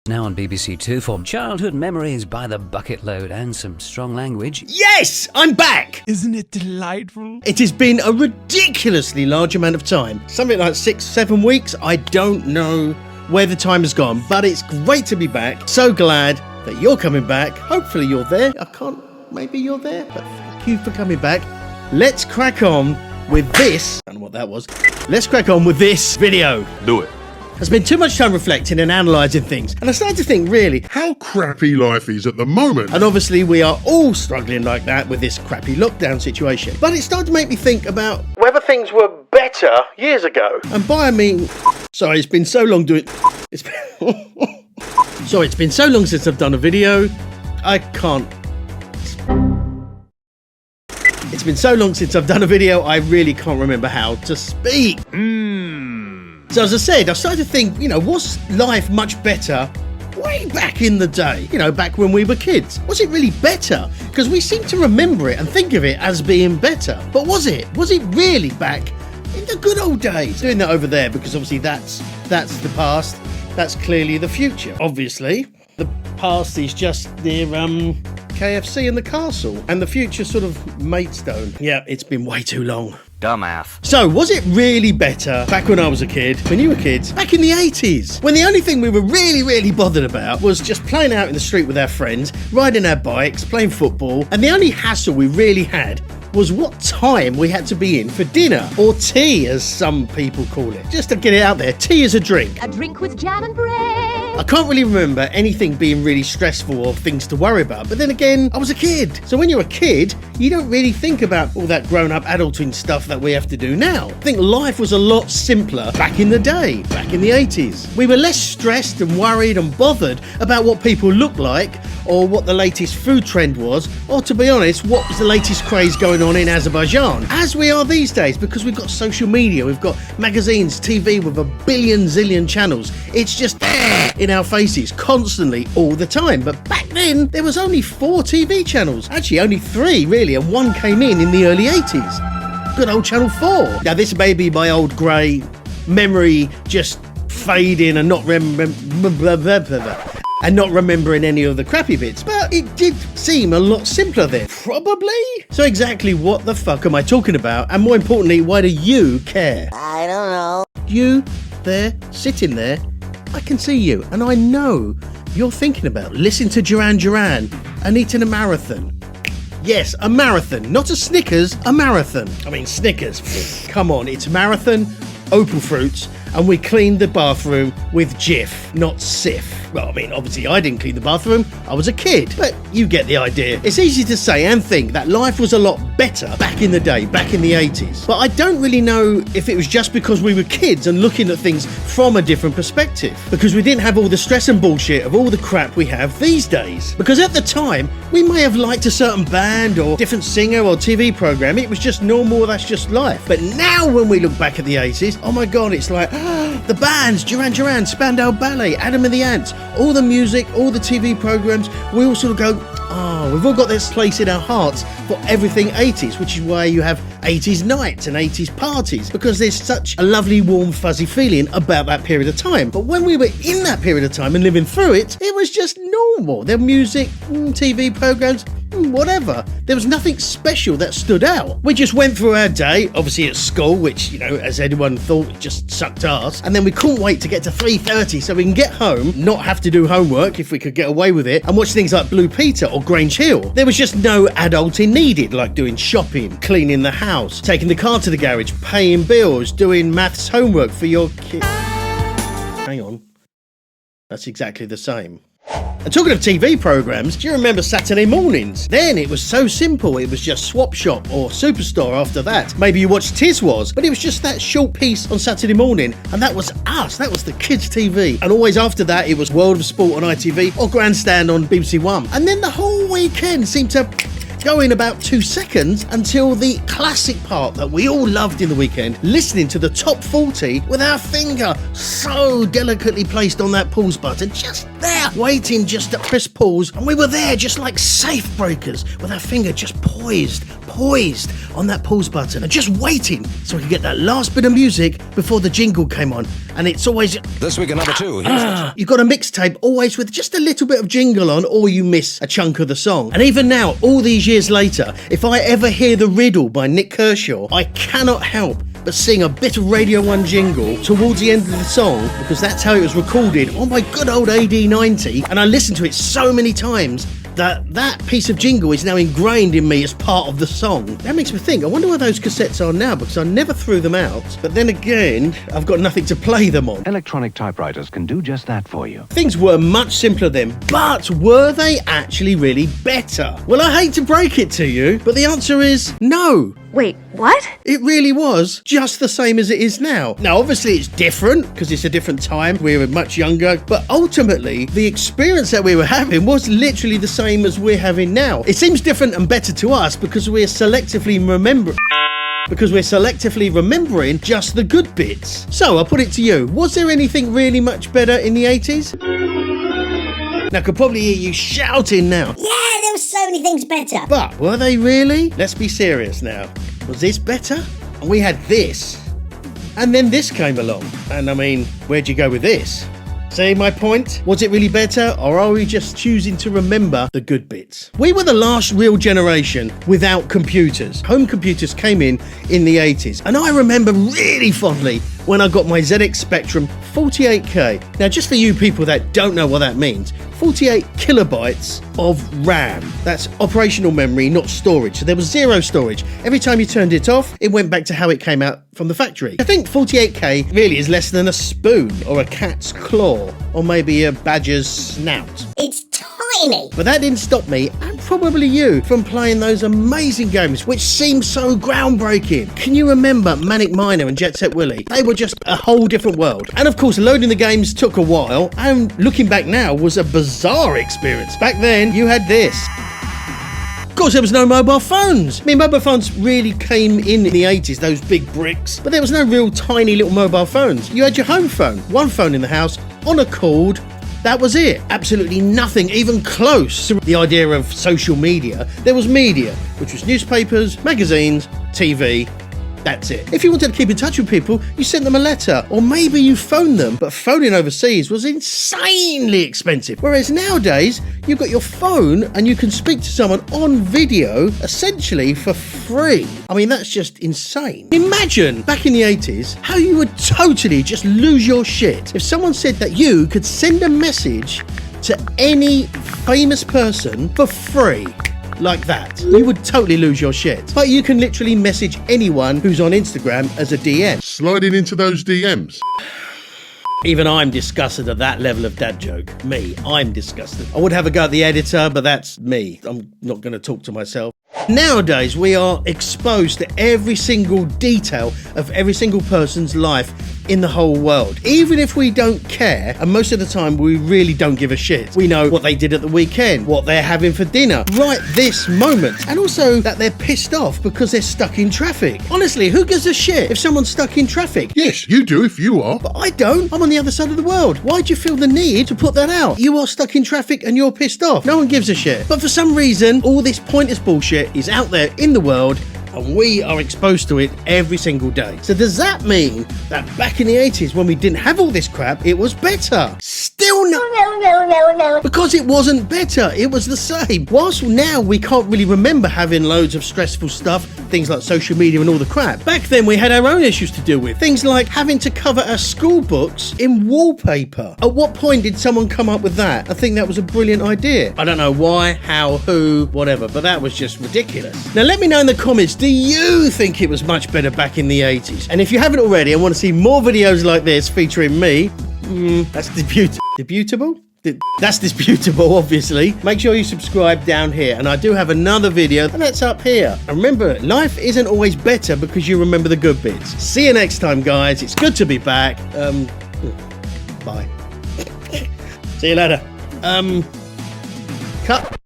Now on BBC Two for Childhood Memories by the Bucket Load and some strong language. Yes, I'm back! Isn't it delightful? It has been a ridiculously large amount of time. Something like 6-7 weeks. I don't know where the time has gone, but it's great to be back. So glad that you're coming back. Hopefully you're there. Maybe you're there, but thank you for coming back. Let's crack on with this. I don't know what that was. Let's crack on with this video. Do it. I spent too much time reflecting and analysing things, and I started to think, really, How crappy life is at the moment. and obviously we are all struggling like that with this crappy lockdown situation. But it started to make me think about whether things were better years ago. And by I mean, sorry, it's been so long doing. It's been sorry, it's been so long since I've done a video. I can't. It's been so long since I've done a video. I really can't remember how to speak. So as I said, I started to think, was life much better way back in the day? Back when we were kids. Was it really better? Because we seem to remember it and think of it as being better. But was it? Was it really back in the good old days? Doing that over there because obviously that's the past. That's clearly the future. Obviously, the past is just near KFC and the castle. And the future sort of Maidstone. Yeah, it's been way too long. Dumbass. So, was it really better back when I was a kid, when you were kids, back in the 80s? When the only thing we were really bothered about was just playing out in the street with our friends, riding our bikes, playing football, and the only hassle we really had was what time we had to be in for dinner, or tea as some people call it. Just to get it out there, tea is a drink. A drink with jam and bread. I can't really remember anything being really stressful or things to worry about, but then again, I was a kid. So when you're a kid, you don't really think about all that grown-up adulting stuff that we have to do now. I think life was a lot simpler back in the day, back in the 80s. We were less stressed and worried and bothered about what people looked like, or what the latest food trend was, or to be honest, what was the latest craze going on in Azerbaijan, as we are these days, because we've got social media, we've got magazines, TV with a billion zillion channels. It's just in our faces constantly all the time. But back then there was only 4 TV channels, actually only 3 really, and one came in the early 80s. Good old Channel 4. Now this may be my old grey memory just fading and not remembering any of the crappy bits, but it did seem a lot simpler then. Probably? So exactly what the fuck am I talking about? And more importantly, why do you care? I don't know. You there, sitting there, I can see you, and I know you're thinking about listening to Duran Duran and eating a marathon. Yes, a marathon, not a Snickers, a marathon. I mean, Snickers, come on, it's marathon, Opal fruits, and we cleaned the bathroom with Jif, not Sif. Well, I mean, obviously I didn't clean the bathroom, I was a kid, but you get the idea. It's easy to say and think that life was a lot better back in the day, back in the 80s. But I don't really know if it was just because we were kids and looking at things from a different perspective. Because we didn't have all the stress and bullshit of all the crap we have these days. Because at the time, we may have liked a certain band or different singer or TV program. It was just normal, that's just life. But now when we look back at the 80s, oh my God, it's like, the bands, Duran Duran, Spandau Ballet, Adam and the Ants, all the music, all the TV programs, we all sort of go, we've all got this place in our hearts for everything 80s, which is why you have 80s nights and 80s parties, because there's such a lovely, warm, fuzzy feeling about that period of time. But when we were in that period of time and living through it, it was just normal. The music, TV programs, whatever. There was nothing special that stood out. We just went through our day, obviously at school, which, as anyone thought, it just sucked ass. And then we couldn't wait to get to 3:30 so we can get home, not have to do homework if we could get away with it, and watch things like Blue Peter or Grange Hill. There was just no adulting needed, like doing shopping, cleaning the house, taking the car to the garage, paying bills, doing maths homework for your kid. Hang on. That's exactly the same. And talking of TV programmes, do you remember Saturday mornings? Then it was so simple, it was just Swap Shop or Superstore after that. Maybe you watched Tiswas, but it was just that short piece on Saturday morning, and that was us, that was the kids' TV. And always after that, it was World of Sport on ITV or Grandstand on BBC One. And then the whole weekend seemed to go in about 2 seconds until the classic part that we all loved in the weekend, listening to the top 40 with our finger so delicately placed on that pause button, just there, waiting just to press pause, and we were there just like safe breakers with our finger just poised poised on that pause button and just waiting so I could get that last bit of music before the jingle came on. And it's always... This week at number 2. You've got a mixtape always with just a little bit of jingle on, or you miss a chunk of the song. And even now, all these years later, if I ever hear The Riddle by Nick Kershaw, I cannot help but sing a bit of Radio 1 jingle towards the end of the song, because that's how it was recorded on my good old AD90, and I listened to it so many times that piece of jingle is now ingrained in me as part of the song. That makes me think, I wonder where those cassettes are now, because I never threw them out, but then again, I've got nothing to play them on. Electronic typewriters can do just that for you. Things were much simpler then, but were they actually really better? Well, I hate to break it to you, but the answer is no. Wait, what? It really was just the same as it is now. Now, obviously it's different because it's a different time. We were much younger, but ultimately the experience that we were having was literally the same as we're having now. It seems different and better to us because we're selectively remembering just the good bits. So I put it to you, was there anything really much better in the 80s? Now, I could probably hear you shouting now. Yeah, there were so many things better. But were they really? Let's be serious now. Was this better? We had this. And then this came along. And I mean, where'd you go with this? See my point? Was it really better, or are we just choosing to remember the good bits? We were the last real generation without computers. Home computers came in the 80s, and I remember really fondly when I got my ZX Spectrum 48K. Now, just for you people that don't know what that means, 48 kilobytes of RAM. That's operational memory, not storage. So there was zero storage. Every time you turned it off, it went back to how it came out from the factory. I think 48K really is less than a spoon or a cat's claw or maybe a badger's snout. It's tiny. But that didn't stop me, and probably you, from playing those amazing games which seem so groundbreaking. Can you remember Manic Miner and Jet Set Willy? They were just a whole different world. And of course, loading the games took a while, and looking back now was a bizarre experience. Back then, you had this. Of course, there was no mobile phones. I mean, mobile phones really came in the 80s, those big bricks, but there was no real tiny little mobile phones. You had your home phone, one phone in the house, on a cord. That was it. Absolutely nothing even close to the idea of social media. There was media, which was newspapers, magazines, TV. That's it. If you wanted to keep in touch with people, you sent them a letter, or maybe you phoned them, but phoning overseas was insanely expensive. Whereas nowadays, you've got your phone and you can speak to someone on video, essentially for free. I mean, that's just insane. Imagine, back in the 80s, how you would totally just lose your shit if someone said that you could send a message to any famous person for free. Like that. You would totally lose your shit. But you can literally message anyone who's on Instagram as a DM. Sliding into those DMs. Even I'm disgusted at that level of dad joke. Me, I'm disgusted. I would have a go at the editor, but that's me. I'm not going to talk to myself. Nowadays, we are exposed to every single detail of every single person's life in the whole world. Even if we don't care, and most of the time we really don't give a shit. We know what they did at the weekend, what they're having for dinner, right this moment. And also that they're pissed off because they're stuck in traffic. Honestly, who gives a shit if someone's stuck in traffic? Yes, you do if you are. But I don't. I'm on the other side of the world. Why'd you feel the need to put that out? You are stuck in traffic and you're pissed off. No one gives a shit. But for some reason, all this pointless bullshit is out there in the world, and we are exposed to it every single day. So does that mean that back in the 80s, when we didn't have all this crap, it was better? Still no. No. Because it wasn't better, it was the same. Whilst now we can't really remember having loads of stressful stuff, things like social media and all the crap, back then we had our own issues to deal with. Things like having to cover our school books in wallpaper. At what point did someone come up with that? I think that was a brilliant idea. I don't know why, how, who, whatever, but that was just ridiculous. Now let me know in the comments, do you think it was much better back in the 80s? And if you haven't already and want to see more videos like this featuring me, that's disputable? That's disputable, obviously. Make sure you subscribe down here. And I do have another video, and that's up here. And remember, life isn't always better because you remember the good bits. See you next time, guys. It's good to be back. Bye. See you later. Cut.